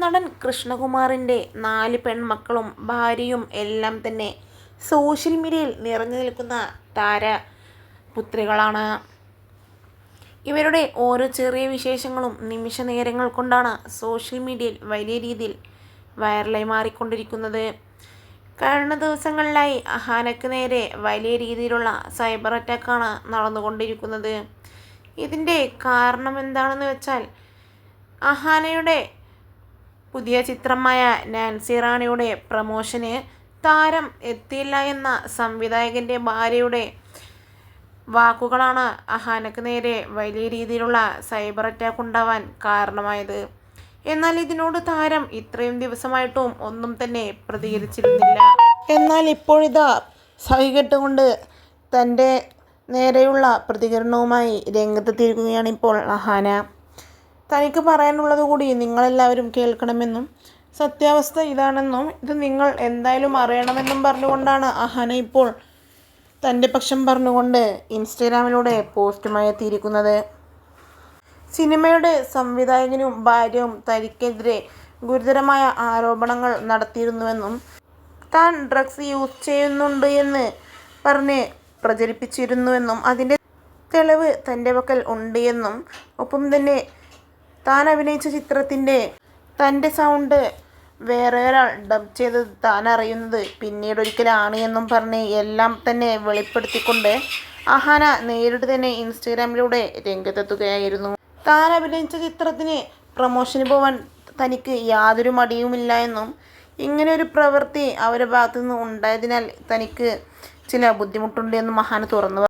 നടൻ കൃഷ്ണകുമാറിൻ്റെ 4 പെൺമക്കളും ഭാര്യയും എല്ലാം തന്നെ സോഷ്യൽ മീഡിയയിൽ നിറഞ്ഞു നിൽക്കുന്ന താരപുത്രികളാണ്. ഇവരുടെ ഓരോ ചെറിയ വിശേഷങ്ങളും നിമിഷ നേരങ്ങൾ കൊണ്ടാണ് സോഷ്യൽ മീഡിയയിൽ വലിയ രീതിയിൽ വൈറലായി മാറിക്കൊണ്ടിരിക്കുന്നത്. കഴിഞ്ഞ ദിവസങ്ങളിലായി അഹാനയ്ക്ക് നേരെ വലിയ രീതിയിലുള്ള സൈബർ അറ്റാക്കാണ് നടന്നുകൊണ്ടിരിക്കുന്നത്. ഇതിൻ്റെ കാരണം എന്താണെന്ന് വെച്ചാൽ, അഹാനയുടെ പുതിയ ചിത്രമായ നാൻസി റാണിയുടെ പ്രമോഷന് താരം എത്തിയില്ല എന്ന സംവിധായകൻ്റെ ഭാര്യയുടെ വാക്കുകളാണ് അഹാനയ്ക്ക് നേരെ വലിയ രീതിയിലുള്ള സൈബർ അറ്റാക്ക് ഉണ്ടാവാൻ കാരണമായത്. എന്നാൽ ഇതിനോട് താരം ഇത്രയും ദിവസമായിട്ടും ഒന്നും തന്നെ പ്രതികരിച്ചിരുന്നില്ല. എന്നാൽ ഇപ്പോഴിതാ സഹികെട്ടുകൊണ്ട് തൻ്റെ നേരെയുള്ള പ്രതികരണവുമായി രംഗത്തെത്തിയിരിക്കുകയാണ് ഇപ്പോൾ അഹാന. തനിക്ക് പറയാനുള്ളത് കൂടി നിങ്ങളെല്ലാവരും കേൾക്കണമെന്നും സത്യാവസ്ഥ ഇതാണെന്നും ഇത് നിങ്ങൾ എന്തായാലും അറിയണമെന്നും പറഞ്ഞുകൊണ്ടാണ് അഹാന ഇപ്പോൾ തൻ്റെ പക്ഷം പറഞ്ഞുകൊണ്ട് ഇൻസ്റ്റഗ്രാമിലൂടെ പോസ്റ്റുമായി എത്തിയിരിക്കുന്നത്. സിനിമയുടെ സംവിധായകനും ഭാര്യയും തനിക്കെതിരെ ഗുരുതരമായ ആരോപണങ്ങൾ നടത്തിയിരുന്നുവെന്നും താൻ ഡ്രഗ്സ് യൂസ് ചെയ്യുന്നുണ്ട് എന്ന് പറഞ്ഞ് പ്രചരിപ്പിച്ചിരുന്നുവെന്നും അതിൻ്റെ തെളിവ് തൻ്റെ പക്കൽ ഉണ്ട് എന്നും ഒപ്പം തന്നെ താൻ അഭിനയിച്ച ചിത്രത്തിൻ്റെ തൻ്റെ സൗണ്ട് വേറെ ഒരാൾ ഡബ് ചെയ്തത് താൻ അറിയുന്നത് പിന്നീടൊരിക്കലാണ് എന്നും പറഞ്ഞ് എല്ലാം തന്നെ വെളിപ്പെടുത്തിക്കൊണ്ട് അഹാന നേരിട്ട് തന്നെ ഇൻസ്റ്റഗ്രാമിലൂടെ രംഗത്തെത്തുകയായിരുന്നു. താൻ അഭിനയിച്ച ചിത്രത്തിന് പ്രമോഷന് പോവാൻ തനിക്ക് യാതൊരു മടിയുമില്ല എന്നും ഇങ്ങനെ ഒരു പ്രവൃത്തി അവരുടെ ഭാഗത്തുനിന്ന് ഉണ്ടായതിനാൽ തനിക്ക് ചില ബുദ്ധിമുട്ടുണ്ട് എന്നും അഹാന തുറന്നു